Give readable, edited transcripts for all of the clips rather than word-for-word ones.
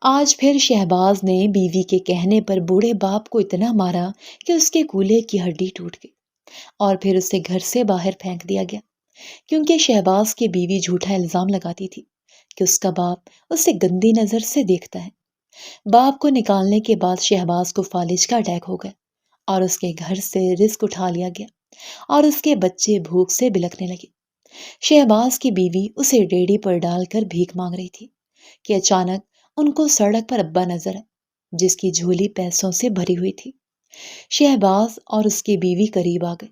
آج پھر شہباز نے بیوی کے کہنے پر بوڑھے باپ کو اتنا مارا کہ اس کے کولے کی ہڈی ٹوٹ گئی اور پھر اسے گھر سے باہر پھینک دیا گیا، کیونکہ شہباز کی بیوی جھوٹا الزام لگاتی تھی کہ اس کا باپ اسے گندی نظر سے دیکھتا ہے۔ باپ کو نکالنے کے بعد شہباز کو فالج کا اٹیک ہو گیا اور اس کے گھر سے رزق اٹھا لیا گیا اور اس کے بچے بھوک سے بلکنے لگے۔ شہباز کی بیوی اسے ریڑھی پر ڈال کر بھیک مانگ رہی تھی کہ اچانک ان کو سڑک پر ابا نظر آئے، جس کی جھولی پیسوں سے بھری ہوئی تھی۔ شہباز اور اس کی بیوی قریب آ گئے۔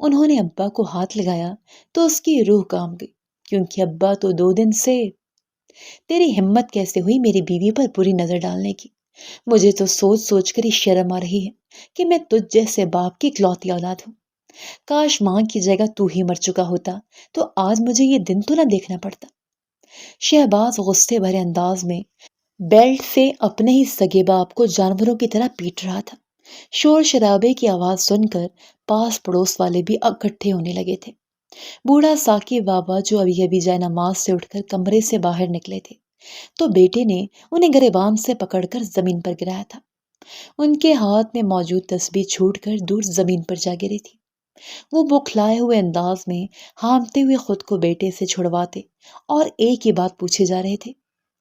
انہوں نے ابا کو ہاتھ لگایا تو اس کی روح کانپ گئی، کیونکہ ابا تو 2 دن سے… تیری ہمت کیسے ہوئی میری بیوی پر بری نظر ڈالنے کی؟ مجھے تو سوچ سوچ کر ہی شرم آ رہی ہے کہ میں تجھ جیسے باپ کی اکلوتی اولاد ہوں۔ کاش ماں کی جگہ تو ہی مر چکا ہوتا تو آج مجھے یہ دن تو نہ دیکھنا پڑتا۔ شہباز غصے بھرے انداز میں بیلٹ سے اپنے ہی سگے باپ کو جانوروں کی طرح پیٹ رہا تھا۔ شور شرابے کی آواز سن کر پاس پڑوس والے بھی اکٹھے ہونے لگے تھے۔ بوڑھا ساقی بابا جو ابھی ابھی جائے نماز سے اٹھ کر کمرے سے باہر نکلے تھے تو بیٹے نے انہیں گریبان سے پکڑ کر زمین پر گرایا تھا۔ ان کے ہاتھ میں موجود تسبیح چھوٹ کر دور زمین پر جا گری تھی۔ وہ بوکھلائے ہوئے انداز میں ہانپتے ہوئے خود کو بیٹے سے چھڑواتے اور ایک ہی بات پوچھے جا رہے تھے،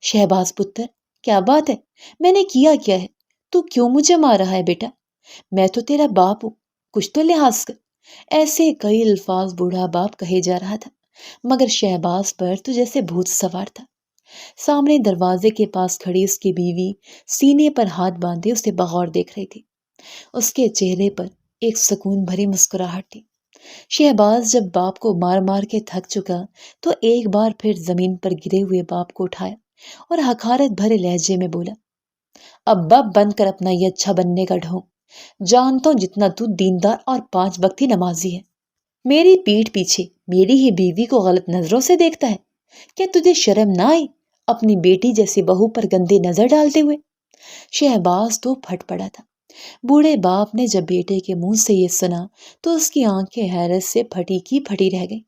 شہباز پتر، کیا بات ہے؟ میں نے کیا ہے؟ تو کیوں مجھے مار رہا ہے بیٹا؟ میں تو تیرا باپ ہوں، کچھ تو لحاظ کر۔ ایسے کئی الفاظ بوڑھا باپ کہے جا رہا تھا، مگر شہباز پر تو جیسے بھوت سوار تھا۔ سامنے دروازے کے پاس کھڑی اس کی بیوی سینے پر ہاتھ باندھے اسے بغور دیکھ رہی تھی۔ اس کے چہرے پر ایک سکون بھری مسکراہٹ تھی۔ شہباز جب باپ کو مار مار کے تھک چکا تو ایک بار پھر زمین پر گرے ہوئے باپ کو اٹھایا اور حقارت بھرے لہجے میں بولا، ابا بند کر اپنا یہ اچھا بننے کا ڈھونگ۔ جانتا ہوں جتنا تو دیندار اور 5 وقتی نمازی ہے، میری پیٹھ پیچھے میری ہی بیوی کو غلط نظروں سے دیکھتا ہے۔ کیا تجھے شرم نہ آئی اپنی بیٹی جیسی بہو پر گندی نظر ڈالتے ہوئے؟ شہباز تو پھٹ پڑا تھا۔ بوڑھے باپ نے جب بیٹے کے منہ سے یہ سنا تو اس کی آنکھیں حیرت سے پھٹی کی پھٹی رہ گئیں۔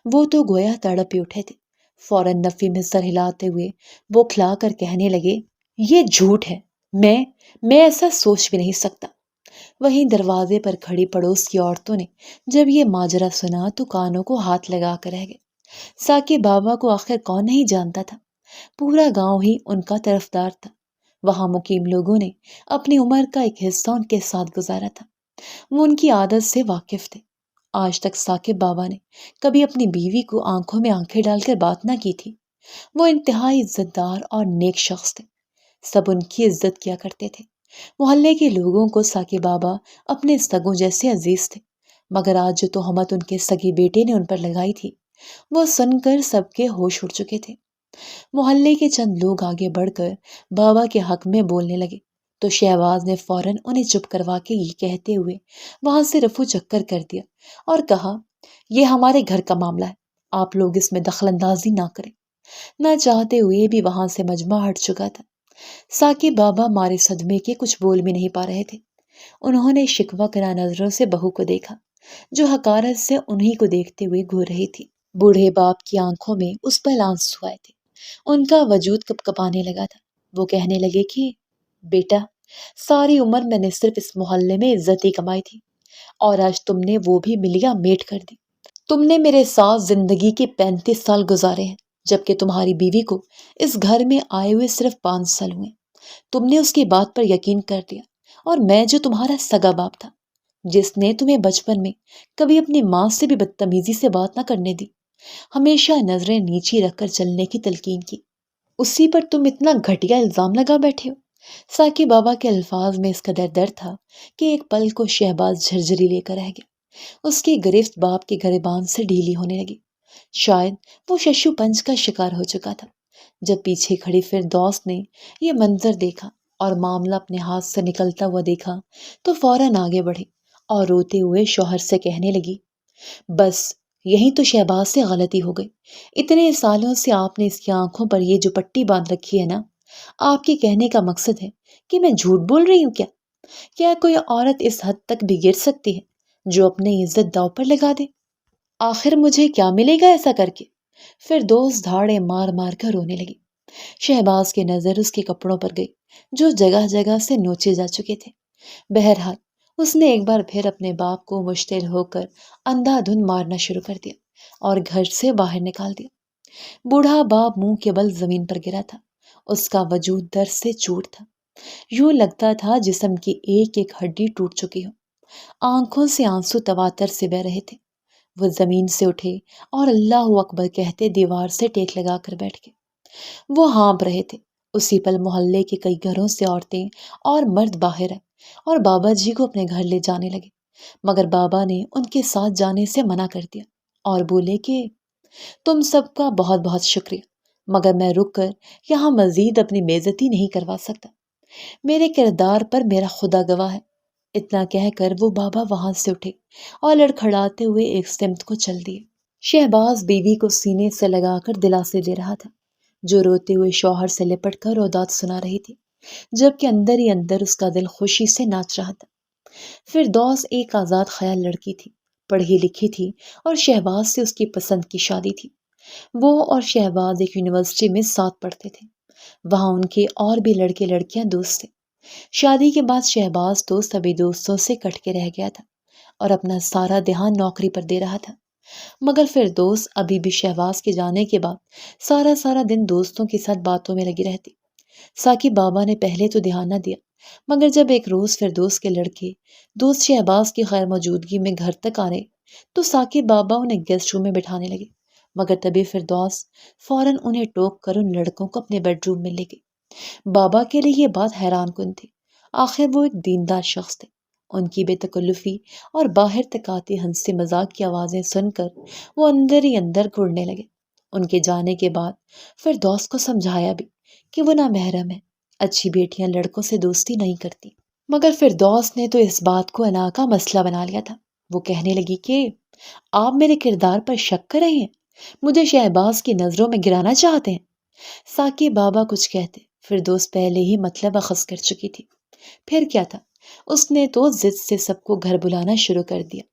وہ تو گویا تڑپ ہی اٹھے تھے۔ فوراً نفی میں سر ہلاتے ہوئے بوکھلا کر کہنے لگے، یہ جھوٹ ہے، میں ایسا سوچ بھی نہیں سکتا۔ وہیں دروازے پر کھڑی پڑوس کی عورتوں نے جب یہ ماجرا سنا تو کانوں کو ہاتھ لگا کر رہ گئے۔ ساقی بابا کو آخر کون نہیں جانتا تھا، پورا گاؤں ہی ان کا طرفدار تھا۔ وہاں مقیم لوگوں نے اپنی عمر کا ایک حصہ ان کے ساتھ گزارا تھا، وہ ان کی عادت سے واقف تھے۔ آج تک ثاقب بابا نے کبھی اپنی بیوی کو آنکھوں میں آنکھیں ڈال کر بات نہ کی تھی۔ وہ انتہائی عزت دار اور نیک شخص تھے، سب ان کی عزت کیا کرتے تھے۔ محلے کے لوگوں کو ثاقب بابا اپنے سگوں جیسے عزیز تھے، مگر آج جو تہمت ان کے سگے بیٹے نے ان پر لگائی تھی وہ سن کر سب کے ہوش اڑ چکے تھے۔ محلے کے چند لوگ آگے بڑھ کر بابا کے حق میں بولنے لگے تو شہباز نے فوراً انہیں چپ کروا کے یہ کہتے ہوئے وہاں سے رفو چکر کر دیا اور کہا، یہ ہمارے گھر کا معاملہ ہے، آپ لوگ اس میں دخل اندازی نہ کریں۔ نہ چاہتے ہوئے بھی وہاں سے مجمع ہٹ چکا تھا۔ ثاقب بابا مارے صدمے کے کچھ بول بھی نہیں پا رہے تھے۔ انہوں نے شکوہ کرا نظروں سے بہو کو دیکھا جو حقارت سے انہی کو دیکھتے ہوئے گھور رہی تھی۔ بوڑھے باپ کی آنکھوں میں اس پل آنسو آئے تھے، ان کا وجود کپ کپانے لگا تھا۔ وہ کہنے لگے کہ بیٹا، ساری عمر میں نے صرف اس محلے میں عزت ہی کمائی تھی اور آج تم نے وہ بھی ملیا میٹ کر دی۔ تم نے میرے ساتھ زندگی کے 35 سال گزارے ہیں، جبکہ تمہاری بیوی کو اس گھر میں آئے ہوئے صرف 5 سال ہوئے۔ تم نے اس کی بات پر یقین کر لیا، اور میں جو تمہارا سگا باپ تھا، جس نے تمہیں بچپن میں کبھی اپنی ماں سے بھی بدتمیزی سے بات نہ کرنے دی، ہمیشہ نظریں نیچی رکھ کر چلنے کی تلقین کی، اسی پر تم اتنا گھٹیا الزام لگا بیٹھے ہو۔ ثاقب بابا کے الفاظ میں اس قدر درد تھا کہ ایک پل کو شہباز جھرجھری لے کر رہ گیا۔ اس کی گرفت باپ کے گریبان سے ڈھیلی ہونے لگی۔ شاید وہ ششو پنج کا شکار ہو چکا تھا۔ جب پیچھے کھڑی فردوس نے یہ منظر دیکھا اور معاملہ اپنے ہاتھ سے نکلتا ہوا دیکھا تو فوراً آگے بڑھی اور روتے ہوئے شوہر سے کہنے لگی، بس یہی تو شہباز سے غلطی ہو گئی۔ اتنے سالوں سے آپ نے اس کی آنکھوں پر یہ جو پٹی باندھ رکھی ہے نا، آپ کے کہنے کا مقصد ہے کہ میں جھوٹ بول رہی ہوں کیا؟ کیا کوئی عورت اس حد تک بھی گر سکتی ہے جو اپنی عزت داؤ پر لگا دے؟ آخر مجھے کیا ملے گا ایسا کر کے؟ فردوس دھاڑے مار مار کر رونے لگی۔ شہباز کی نظر اس کے کپڑوں پر گئی جو جگہ جگہ سے نوچے جا چکے تھے۔ بہرحال اس نے ایک بار پھر اپنے باپ کو مشتعل ہو کر اندھا دھند مارنا شروع کر دیا اور گھر سے باہر نکال دیا۔ بوڑھا باپ منہ کے بل زمین پر گرا تھا، اس کا وجود درد سے چور تھا، یوں لگتا تھا جسم کی ایک ایک ہڈی ٹوٹ چکی ہو۔ آنکھوں سے آنسو تواتر سے بہ رہے تھے۔ وہ زمین سے اٹھے اور اللہ اکبر کہتے دیوار سے ٹیک لگا کر بیٹھ گئے۔ وہ ہانپ رہے تھے۔ اسی پل محلے کے کئی گھروں سے عورتیں اور مرد باہر آئے اور بابا جی کو اپنے گھر لے جانے لگے، مگر بابا نے ان کے ساتھ جانے سے منع کر دیا اور بولے کہ تم سب کا بہت بہت شکریہ، مگر میں رک کر یہاں مزید اپنی بےعزتی نہیں کروا سکتا۔ میرے کردار پر میرا خدا گواہ ہے۔ اتنا کہہ کر وہ بابا وہاں سے اٹھے اور لڑکھڑاتے ہوئے ایک سمت کو چل دیے۔ شہباز بیوی کو سینے سے لگا کر دلاسے دے رہا تھا، جو روتے ہوئے شوہر سے لپٹ کر اوداد سنا رہی تھی، جبکہ اندر ہی اندر اس کا دل خوشی سے ناچ رہا تھا۔ فردوس ایک آزاد خیال لڑکی تھی، پڑھی لکھی تھی اور شہباز سے اس کی پسند کی شادی تھی۔ وہ اور شہباز ایک یونیورسٹی میں ساتھ پڑھتے تھے، وہاں ان کے اور بھی لڑکے لڑکیاں دوست تھے۔ شادی کے بعد شہباز تو سبھی دوستوں سے کٹ کے رہ گیا تھا اور اپنا سارا دھیان نوکری پر دے رہا تھا، مگر فردوس ابھی بھی شہباز کے جانے کے بعد سارا دن دوستوں کے ساتھ باتوں میں لگی رہتی۔ ثاقب بابا نے پہلے تو دھیان نہ دیا، مگر جب ایک روز فردوس کے لڑکے دوست شہباز کی غیر موجودگی میں گھر تک آ رہے تو ثاقب بابا انہیں گیسٹ روم میں بٹھانے لگے، مگر تبھی فردوس فوراً انہیں ٹوک کر ان لڑکوں کو اپنے بیڈ روم میں لے گئی۔ بابا کے لیے یہ بات حیران کن تھی، آخر وہ ایک دیندار شخص تھے۔ ان کی بے تکلفی اور باہر تک آتی ہنسی مذاق کی آوازیں سن کر وہ اندر ہی اندر گھڑنے لگے۔ ان کے جانے کے بعد فردوس کو سمجھایا بھی کہ وہ نامحرم ہے، اچھی بیٹیاں لڑکوں سے دوستی نہیں کرتی، مگر فردوس نے تو اس بات کو انا کا مسئلہ بنا لیا تھا۔ وہ کہنے لگی کہ آپ میرے کردار پر شک کر رہے ہیں، مجھے شہباز کی نظروں میں گرانا چاہتے ہیں۔ ثاقب بابا کچھ کہتے، فردوس پہلے ہی مطلب اخذ کر چکی تھی۔ پھر کیا تھا، اس نے تو ضد سے سب کو گھر بلانا شروع کر دیا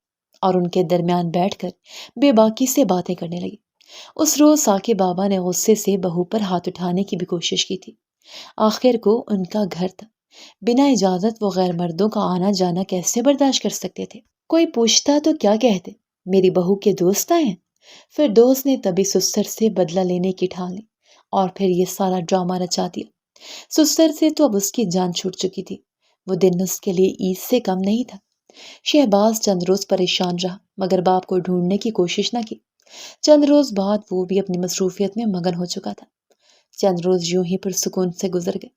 اور ان کے درمیان بیٹھ کر بے باکی سے باتیں کرنے لگی۔ اس روز ثاقب بابا نے غصے سے بہو پر ہاتھ اٹھانے کی بھی کوشش کی تھی۔ آخر کو ان کا گھر تھا، بنا اجازت وہ غیر مردوں کا آنا جانا کیسے برداشت کر سکتے تھے؟ کوئی پوچھتا تو کیا کہتے، میری بہو کے دوست آئے ہیں؟ فردوس نے تبھی سسر سے بدلہ لینے کی ٹھان لی اور پھر یہ سارا ڈرامہ رچا دیا۔ سسر سے تو اب اس کی جان چھوٹ چکی تھی، وہ دن اس کے لیے عید سے کم نہیں تھا۔ شہباز چند روز پریشان رہا، مگر باپ کو ڈھونڈنے کی کوشش نہ کی۔ چند روز بعد وہ بھی اپنی مصروفیت میں مگن ہو چکا تھا۔ چند روز یوں ہی پرسکون سے گزر گئے۔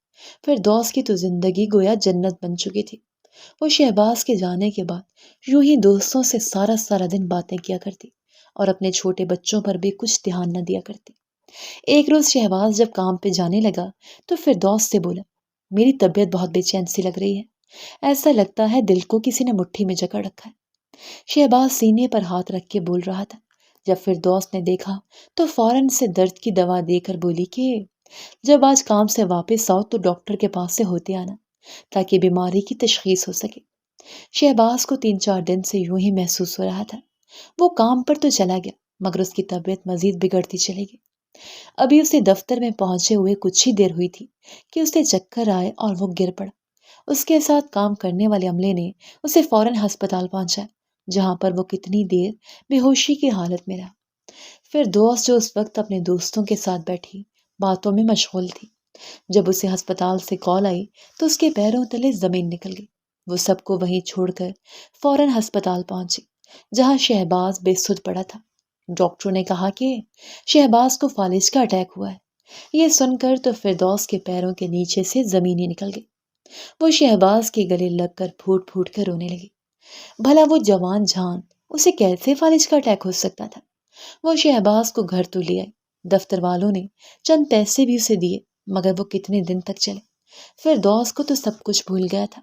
فردوس کی تو زندگی گویا جنت بن چکی تھی۔ وہ شہباز کے جانے کے بعد یوں ہی دوستوں سے سارا دن باتیں کیا کرتی اور اپنے چھوٹے بچوں پر بھی کچھ دھیان نہ دیا کرتی۔ ایک روز شہباز جب کام پہ جانے لگا تو فردوس سے بولا، میری طبیعت بہت بے چین سی لگ رہی ہے، ایسا لگتا ہے دل کو کسی نے مٹھی میں جکڑ رکھا ہے۔ شہباز سینے پر ہاتھ رکھ کے بول رہا تھا۔ جب فردوس نے دیکھا تو فوراً سے درد کی دوا دے کر بولی کہ جب آج کام سے واپس آؤ تو ڈاکٹر کے پاس سے ہوتے آنا تاکہ بیماری کی تشخیص ہو سکے۔ شہباز کو 3-4 دن سے یوں ہی محسوس ہو رہا تھا۔ وہ کام پر تو چلا گیا، مگر اس کی طبیعت مزید بگڑتی چلی گئی۔ ابھی اسے دفتر میں پہنچے ہوئے کچھ ہی دیر ہوئی تھی کہ اسے چکر آئے اور وہ گر پڑا۔ اس کے ساتھ کام کرنے والے عملے نے اسے فوراً ہسپتال پہنچایا، جہاں پر وہ کتنی دیر بے ہوشی کی حالت میں رہا۔ فردوس جو اس وقت اپنے دوستوں کے ساتھ بیٹھی باتوں میں مشغول تھی، جب اسے ہسپتال سے کال آئی تو اس کے پیروں تلے زمین نکل گئی۔ وہ سب کو وہیں چھوڑ کر فوراً ہسپتال پہنچی، جہاں شہباز بے سدھ پڑا تھا۔ ڈاکٹروں نے کہا کہ شہباز کو فالج کا اٹیک ہوا ہے۔ یہ سن کر تو فردوس کے پیروں کے نیچے سے زمین ہی نکل گئی۔ وہ شہباز کے گلے لگ کر پھوٹ پھوٹ کر رونے لگی۔ بھلا وہ جوان جان اسے کیسے فالج کا اٹیک ہو سکتا تھا؟ وہ شہباز کو گھر تو لے آئی، دفتر والوں نے چند پیسے بھی اسے دیے، مگر وہ کتنے دن تک چلے؟ فردوس کو تو سب کچھ بھول گیا تھا۔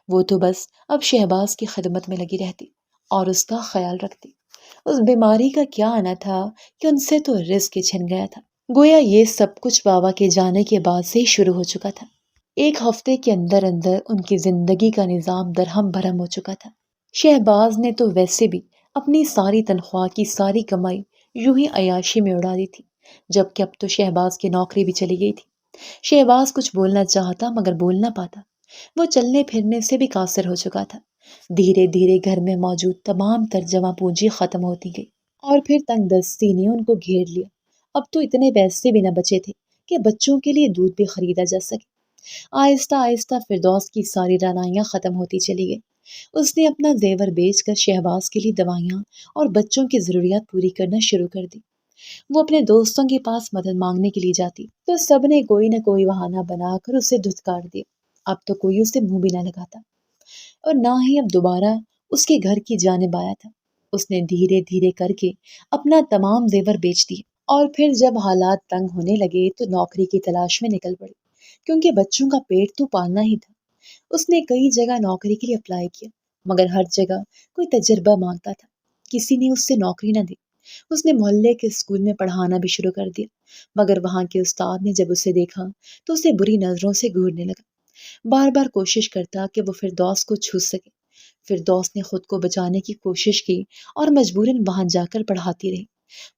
وہ تو بس اب شہباز کی خدمت میں لگی رہتی اور اس کا خیال رکھتی۔ اس بیماری کا کیا آنا تھا کہ ان سے تو رزق چھن گیا تھا۔ گویا یہ سب کچھ بابا کے جانے کے بعد سے ہی شروع ہو چکا تھا۔ ایک ہفتے کے اندر اندر ان کی زندگی کا نظام درہم بھرم ہو چکا تھا۔ شہباز نے تو ویسے بھی اپنی ساری تنخواہ کی ساری کمائی یوں ہی عیاشی میں اڑا دی تھی، جبکہ اب تو شہباز کی نوکری بھی چلی گئی تھی۔ شہباز کچھ بولنا چاہتا مگر بول نہ پاتا، وہ چلنے پھرنے سے بھی قاصر ہو چکا تھا۔ دھیرے دھیرے گھر میں موجود تمام تر جمع پونجی ختم ہوتی گئی اور پھر تنگ دستی نے ان کو گھیر لیا۔ اب تو اتنے پیسے بھی نہ بچے تھے کہ بچوں کے لیے دودھ بھی خریدا جا سکے۔ آہستہ آہستہ فردوس کی ساری رعنائیاں ختم ہوتی چلی گئی۔ اس نے اپنا زیور بیچ کر شہباز کے لیے دوائیاں اور بچوں کی ضروریات پوری کرنا شروع کر دی۔ وہ اپنے دوستوں کے پاس مدد مانگنے کے لیے جاتی تو سب نے کوئی نہ کوئی بہانہ بنا کر اسے دھتکار دیا۔ اب تو کوئی اسے منہ بھی نہ لگاتا اور نہ ہی اب دوبارہ اس کے گھر کی جانب آیا تھا۔ اس نے دھیرے دھیرے کر کے اپنا تمام زیور بیچ دیے اور پھر جب حالات تنگ ہونے لگے تو نوکری کی تلاش میں نکل پڑی، کیونکہ بچوں کا پیٹ تو پالنا ہی تھا۔ اس نے کئی جگہ نوکری کے لیے اپلائی کیا مگر ہر جگہ کوئی تجربہ مانگتا تھا، کسی نے اس سے نوکری نہ دی۔ اس نے محلے کے اسکول میں پڑھانا بھی شروع کر دیا مگر وہاں کے استاد نے جب اسے دیکھا تو اسے بری نظروں سے گھورنے لگا۔ بار بار کوشش کرتا کہ وہ فردوس کو چھو سکے۔ فردوس نے خود کو بچانے کی کوشش کی اور مجبوراً وہاں جا کر پڑھاتی رہی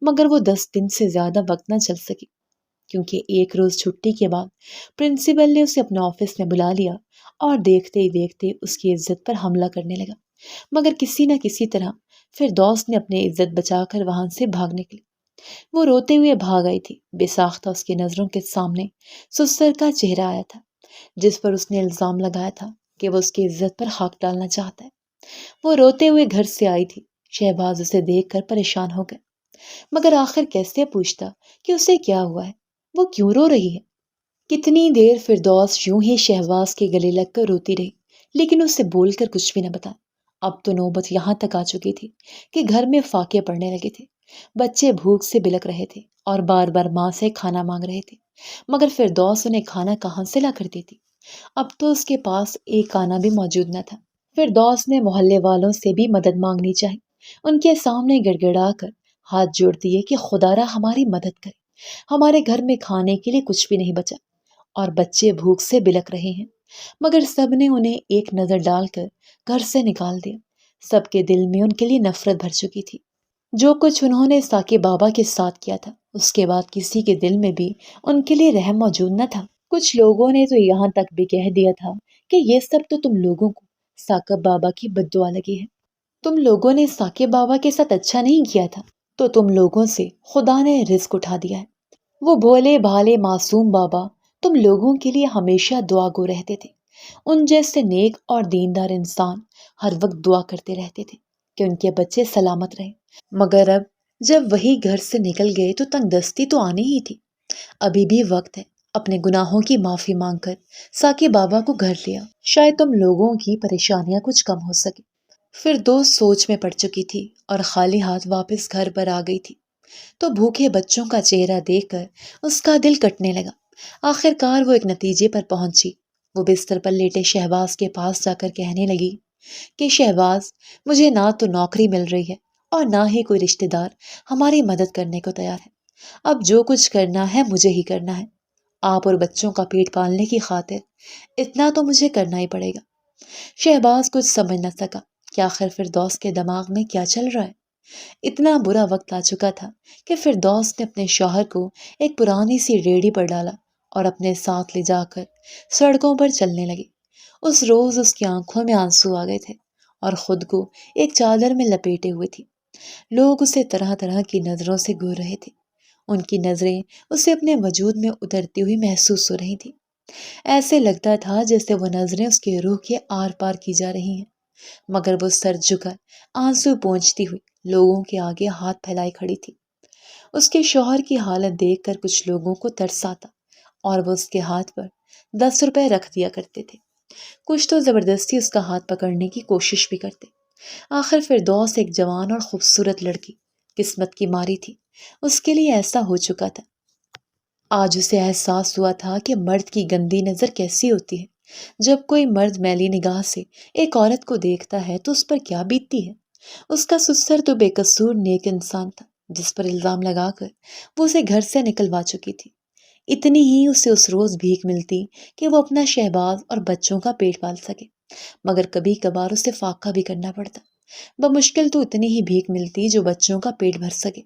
مگر وہ 10 دن سے زیادہ وقت نہ چل سکی، کیونکہ ایک روز چھٹی کے بعد پرنسپل نے اسے اپنے آفس میں بلا لیا اور دیکھتے ہی دیکھتے اس کی عزت پر حملہ کرنے لگا۔ مگر کسی نہ کسی طرح فردوس نے اپنی عزت بچا کر وہاں سے بھاگ نکلی۔ وہ روتے ہوئے بھاگ آئی تھی۔ بے ساختہ اس کی نظروں کے سامنے سسر کا چہرہ آیا تھا، جس پر اس نے الزام لگایا تھا کہ وہ اس کی عزت پر خاک ڈالنا چاہتا ہے۔ وہ روتے ہوئے گھر سے آئی تھی۔ شہباز اسے دیکھ کر پریشان ہو گئے مگر آخر کیسے پوچھتا کہ اسے کیا ہوا ہے، وہ کیوں رو رہی ہے۔ کتنی دیر فردوس یوں ہی شہباز کے گلے لگ کر روتی رہی لیکن اسے بول کر کچھ بھی نہ بتا۔ اب تو نوبت یہاں تک آ چکی تھی کہ گھر میں فاقے پڑنے لگے تھے۔ بچے بھوک سے بلک رہے تھے اور بار بار ماں سے کھانا مانگ رہے تھے مگر فردوس انہیں کھانا کہاں سے لا کر دیتی۔ اب تو اس کے پاس ایک آنا بھی موجود نہ تھا۔ فردوس نے محلے والوں سے بھی مدد مانگنی چاہی۔ ان کے سامنے گڑ گڑا کر ہاتھ جوڑ دیے کہ خدا را ہماری مدد کرے، ہمارے گھر میں کھانے کے لیے کچھ بھی نہیں بچا اور بچے بھوک سے بلک رہے ہیں۔ مگر سب نے انہیں ایک نظر ڈال کر گھر سے نکال دیا۔ سب کے دل میں ان کے لیے نفرت بھر چکی تھی۔ جو کچھ انہوں نے ساکے بابا کے ساتھ کیا تھا اس کے بعد کسی کے دل میں بھی ان کے لیے رحم موجود نہ تھا۔ کچھ لوگوں نے تو یہاں تک بھی کہہ دیا تھا کہ یہ سب تو تم لوگوں کو ساکب بابا کی بد دعا لگی ہے، تم لوگوں نے ساکب بابا کے ساتھ اچھا نہیں کیا تھا تو تم لوگوں سے خدا نے رزق اٹھا دیا ہے۔ وہ بھولے بھالے معصوم بابا تم لوگوں کے لیے ہمیشہ دعا گو رہتے تھے۔ ان جیسے نیک اور دیندار انسان ہر وقت دعا کرتے رہتے تھے کہ ان کے بچے سلامت رہیں۔ مگر اب جب وہی گھر سے نکل گئے تو تنگ دستی تو آنی ہی تھی۔ ابھی بھی وقت ہے، اپنے گناہوں کی معافی مانگ کر ساکے بابا کو گھر لیا، شاید تم لوگوں کی پریشانیاں کچھ کم ہو سکے۔ پھر دوست سوچ میں پڑ چکی تھی اور خالی ہاتھ واپس گھر پر آ گئی تھی تو بھوکے بچوں کا چہرہ دیکھ کر اس کا دل کٹنے لگا۔ آخر کار وہ ایک نتیجے پر پہنچی۔ وہ بستر پر لیٹے شہباز کے پاس جا کر کہنے لگی کہ شہباز، مجھے نہ تو نوکری مل رہی ہے اور نہ ہی کوئی رشتہ دار ہماری مدد کرنے کو تیار ہے۔ اب جو کچھ کرنا ہے مجھے ہی کرنا ہے۔ آپ اور بچوں کا پیٹ پالنے کی خاطر اتنا تو مجھے کرنا ہی پڑے گا۔ شہباز کچھ سمجھ نہ سکا کہ آخر فردوس کے دماغ میں کیا چل رہا ہے۔ اتنا برا وقت آ چکا تھا کہ فردوس نے اپنے شوہر کو ایک پرانی سی ریڑھی پر ڈالا اور اپنے ساتھ لے جا کر سڑکوں پر چلنے لگی۔ اس روز اس کی آنکھوں میں آنسو آ گئے تھے اور خود کو ایک چادر میں لپیٹے ہوئے تھی۔ لوگ اسے طرح طرح کی نظروں سے گھور رہے تھے۔ ان کی نظریں اسے اپنے وجود میں اترتی ہوئی محسوس ہو رہی تھی۔ ایسے لگتا تھا جیسے وہ نظریں اس کے روح کے آر پار کی جا رہی ہیں، مگر وہ سر جھکا آنسو پونچھتی ہوئی لوگوں کے آگے ہاتھ پھیلائے کھڑی تھی۔ اس کے شوہر کی حالت دیکھ کر کچھ لوگوں کو ترس آتا اور وہ اس کے ہاتھ پر 10 روپے رکھ دیا کرتے تھے۔ کچھ تو زبردستی اس کا ہاتھ پکڑنے کی کوشش بھی کرتے۔ آخر فردوس ایک جوان اور خوبصورت لڑکی قسمت کی ماری تھی، اس کے لیے ایسا ہو چکا تھا۔ آج اسے احساس ہوا تھا کہ مرد کی گندی نظر کیسی ہوتی ہے۔ جب کوئی مرد میلی نگاہ سے ایک عورت کو دیکھتا ہے تو اس پر کیا بیتتی ہے۔ اس کا سسر تو بے قصور نیک انسان تھا جس پر الزام لگا کر وہ اسے گھر سے نکلوا چکی تھی۔ اتنی ہی اسے اس روز بھیک ملتی کہ وہ اپنا شہباز اور بچوں کا پیٹ پال سکے، مگر کبھی کبھار اسے فاقہ بھی کرنا پڑتا۔ بمشکل تو اتنی ہی بھیک ملتی جو بچوں کا پیٹ بھر سکے۔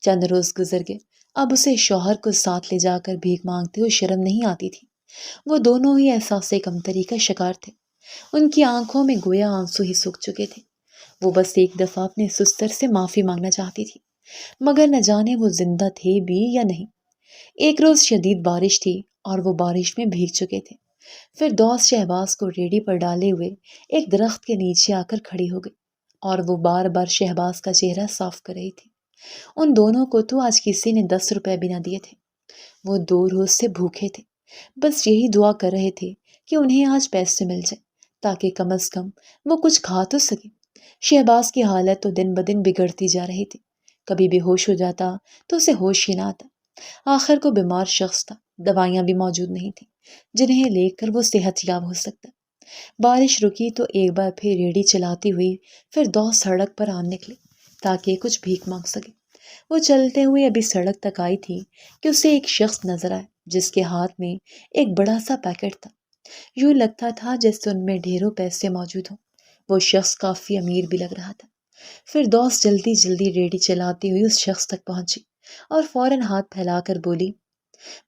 چند روز گزر گئے اب اسے شوہر کو ساتھ لے جا کر بھیک مانگتے ہوئے شرم نہیں آتی تھی۔ وہ دونوں ہی احساس کمتری کا شکار تھے۔ ان کی آنکھوں میں گویا آنسو ہی سوکھ چکے تھے۔ وہ بس ایک دفعہ اپنے سسر سے معافی مانگنا چاہتی تھی، مگر نہ جانے وہ زندہ تھے بھی یا نہیں۔ ایک روز شدید بارش تھی اور وہ بارش میں بھیگ چکے تھے۔ فردوس شہباز کو ریڑھی پر ڈالے ہوئے ایک درخت کے نیچے آ کر کھڑی ہو گئی اور وہ بار بار شہباز کا چہرہ صاف کر رہی تھی۔ ان دونوں کو تو آج کسی نے 10 روپے بھی نہ دیے تھے۔ وہ 2 روز سے بھوکے تھے، بس یہی دعا کر رہے تھے کہ انہیں آج پیسے مل جائیں تاکہ کم از کم وہ کچھ کھا تو سکے۔ شہباز کی حالت تو دن بدن بگڑتی جا رہی تھی۔ کبھی بے ہوش ہو جاتا تو اسے ہوش ہی نہ آتا۔ آخر کو بیمار شخص تھا، دوائیاں بھی موجود نہیں تھیں جنہیں لے کر وہ صحت یاب ہو سکتا۔ بارش رکی تو ایک بار پھر ریڑھی چلاتی ہوئی فردوس سڑک پر آن نکلی تاکہ کچھ بھیک مانگ سکے۔ وہ چلتے ہوئے ابھی سڑک تک آئی تھی کہ اسے ایک شخص نظر آیا جس کے ہاتھ میں ایک بڑا سا پیکٹ تھا۔ یوں لگتا تھا جیسے ان میں ڈھیروں پیسے موجود ہوں۔ وہ شخص کافی امیر بھی لگ رہا تھا۔ فردوس جلدی جلدی ریڑھی چلاتی ہوئی اس شخص تک پہنچی اور فوراً ہاتھ پھیلا کر بولی،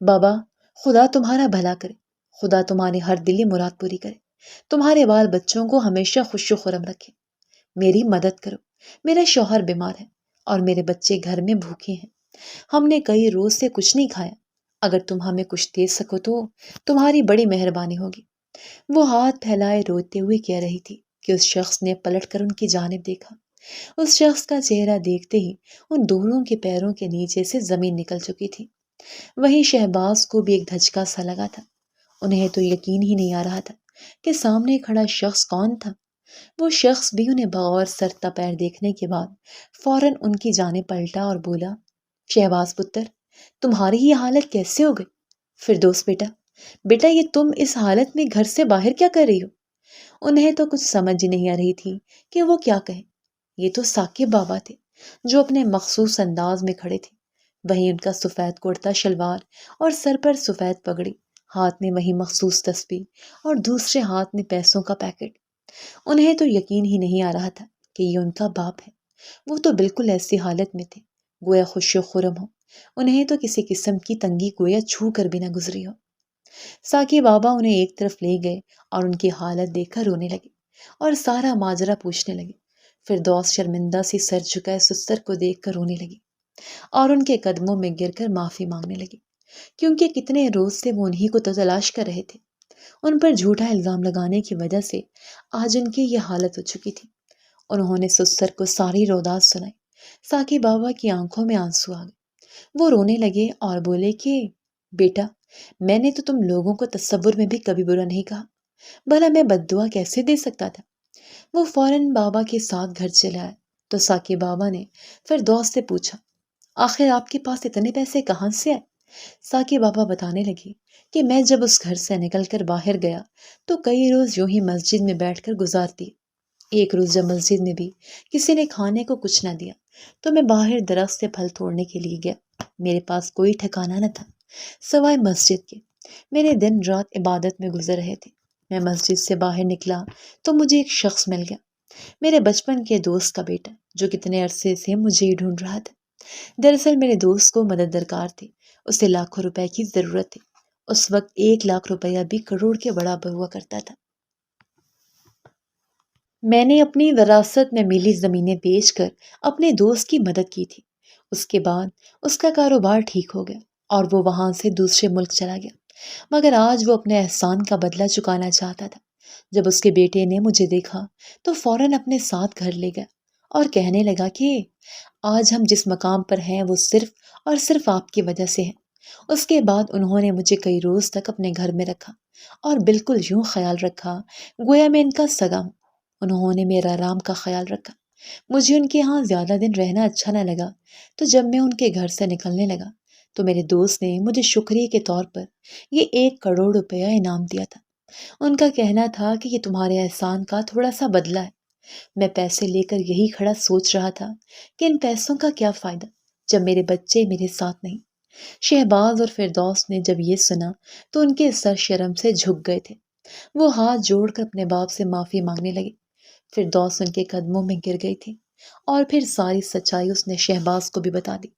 بابا، خدا تمہارا بھلا کرے، خدا تمہاری ہر دلی مراد پوری کرے، تمہارے بال بچوں کو ہمیشہ خوش و خرم رکھے۔ میری مدد کرو، میرا شوہر بیمار ہے اور میرے بچے گھر میں بھوکے ہیں۔ ہم نے کئی روز سے کچھ نہیں کھایا، اگر تم ہمیں کچھ دے سکو تو تمہاری بڑی مہربانی ہوگی۔ وہ ہاتھ پھیلائے روتے ہوئے کہہ رہی تھی کہ اس شخص نے پلٹ کر ان کی جانب دیکھا۔ اس شخص کا چہرہ دیکھتے ہی ان دونوں کے پیروں کے نیچے سے زمین نکل چکی تھی۔ وہیں شہباز کو بھی ایک دھچکا سا لگا تھا۔ انہیں تو یقین ہی نہیں آ رہا تھا کہ سامنے کھڑا شخص کون تھا۔ وہ شخص بھی انہیں بغور سر تپیر دیکھنے کے بعد فوراً ان کی جانب پلٹا اور بولا، شہباز پتر، تمہاری یہ حالت کیسے ہو گئی؟ فردوس بیٹا یہ تم اس حالت میں گھر سے باہر کیا کر رہی ہو؟ انہیں تو کچھ سمجھ ہی نہیں آ رہی تھی کہ وہ کیا کہیں۔ یہ تو ثاقب بابا تھے جو اپنے مخصوص انداز میں کھڑے تھے، وہیں ان کا سفید کرتا شلوار اور سر پر سفید پگڑی، ہاتھ میں وہی مخصوص تسبیح اور دوسرے ہاتھ میں پیسوں کا پیکٹ۔ انہیں تو یقین ہی نہیں آ رہا تھا کہ یہ ان کا باپ ہے۔ وہ تو بالکل ایسی حالت میں تھے گویا خوش و خرم ہو، انہیں تو کسی قسم کی تنگی گویا چھو کر بھی نہ گزری ہو۔ ثاقب بابا انہیں ایک طرف لے گئے اور ان کی حالت دیکھ کر رونے لگے اور سارا ماجرا پوچھنے لگے۔ فردوس شرمندہ سی سر جھکائے سسر کو دیکھ کر رونے لگی اور ان کے قدموں میں گر کر معافی مانگنے لگی، کیونکہ کتنے روز سے وہ انہی کو تو تلاش کر رہے تھے۔ ان پر جھوٹا الزام لگانے کی وجہ سے آج ان کی یہ حالت ہو چکی تھی۔ انہوں نے سسر کو ساری روداد سنائی۔ ثاقب بابا کی آنکھوں میں آنسو آ گئے۔ وہ رونے لگے اور بولے کہ بیٹا، میں نے تو تم لوگوں کو تصور میں بھی کبھی برا نہیں کہا، بھلا میں بد دعا کیسے دے سکتا تھا؟ وہ فوراً بابا کے ساتھ گھر چلے آئے تو ثاقب بابا نے فردوس سے پوچھا، آخر آپ کے پاس اتنے پیسے کہاں سے آئے؟ ثاقب بابا بتانے لگے کہ میں جب اس گھر سے نکل کر باہر گیا تو کئی روز یوں ہی مسجد میں بیٹھ کر گزارتی۔ ایک روز جب مسجد میں بھی کسی نے کھانے کو کچھ نہ دیا تو میں باہر درخت سے پھل توڑنے کے لیے گیا۔ میرے پاس کوئی ٹھکانہ نہ تھا سوائے مسجد کے۔ میرے دن رات عبادت میں گزر رہے تھے۔ میں مسجد سے باہر نکلا تو مجھے ایک شخص مل گیا، میرے بچپن کے دوست کا بیٹا، جو کتنے عرصے سے مجھے ہی ڈھونڈ رہا تھا۔ دراصل میرے دوست کو مدد درکار تھی، اسے لاکھوں روپے کی ضرورت تھی۔ اس وقت 1 لاکھ روپیہ بھی کروڑ کے برابر ہوا کرتا تھا۔ میں نے اپنی وراثت میں ملی زمینیں بیچ کر اپنے دوست کی مدد کی تھی۔ اس کے بعد اس کا کاروبار ٹھیک ہو گیا اور وہ وہاں سے دوسرے ملک چلا گیا، مگر آج وہ اپنے احسان کا بدلہ چکانا چاہتا تھا۔ جب اس کے بیٹے نے مجھے دیکھا تو فوراً اپنے ساتھ گھر لے گیا اور کہنے لگا کہ آج ہم جس مقام پر ہیں وہ صرف اور صرف آپ کی وجہ سے ہے۔ اس کے بعد انہوں نے مجھے کئی روز تک اپنے گھر میں رکھا اور بالکل یوں خیال رکھا گویا میں ان کا سگا ہوں۔ انہوں نے میرا آرام کا خیال رکھا۔ مجھے ان کے ہاں زیادہ دن رہنا اچھا نہ لگا تو جب میں ان کے گھر سے نکلنے لگا تو میرے دوست نے مجھے شکریہ کے طور پر یہ 1 کروڑ روپیہ انعام دیا تھا۔ ان کا کہنا تھا کہ یہ تمہارے احسان کا تھوڑا سا بدلہ ہے۔ میں پیسے لے کر یہی کھڑا سوچ رہا تھا کہ ان پیسوں کا کیا فائدہ جب میرے بچے میرے ساتھ نہیں۔ شہباز اور فردوس نے جب یہ سنا تو ان کے سر شرم سے جھک گئے تھے۔ وہ ہاتھ جوڑ کر اپنے باپ سے معافی مانگنے لگے۔ فردوس ان کے قدموں میں گر گئی تھی اور پھر ساری سچائی اس نے شہباز کو بھی بتا دی۔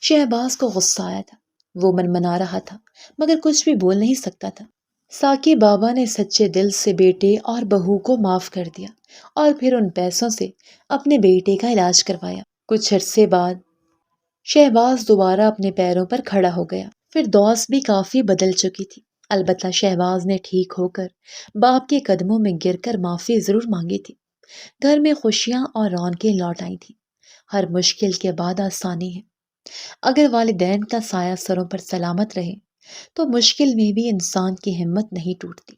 شہباز کو غصہ آیا تھا، وہ منمنا رہا تھا مگر کچھ بھی بول نہیں سکتا تھا۔ ساکی بابا نے سچے دل سے بیٹے اور بہو کو معاف کر دیا اور پھر ان پیسوں سے اپنے بیٹے کا علاج کروایا۔ کچھ عرصے بعد شہباز دوبارہ اپنے پیروں پر کھڑا ہو گیا۔ فردوس بھی کافی بدل چکی تھی، البتہ شہباز نے ٹھیک ہو کر باپ کے قدموں میں گر کر معافی ضرور مانگی تھی۔ گھر میں خوشیاں اور رونقیں لوٹ آئی تھیں۔ ہر مشکل کے بعد آسانی ہے۔ اگر والدین کا سایہ سروں پر سلامت رہے تو مشکل میں بھی انسان کی ہمت نہیں ٹوٹتی۔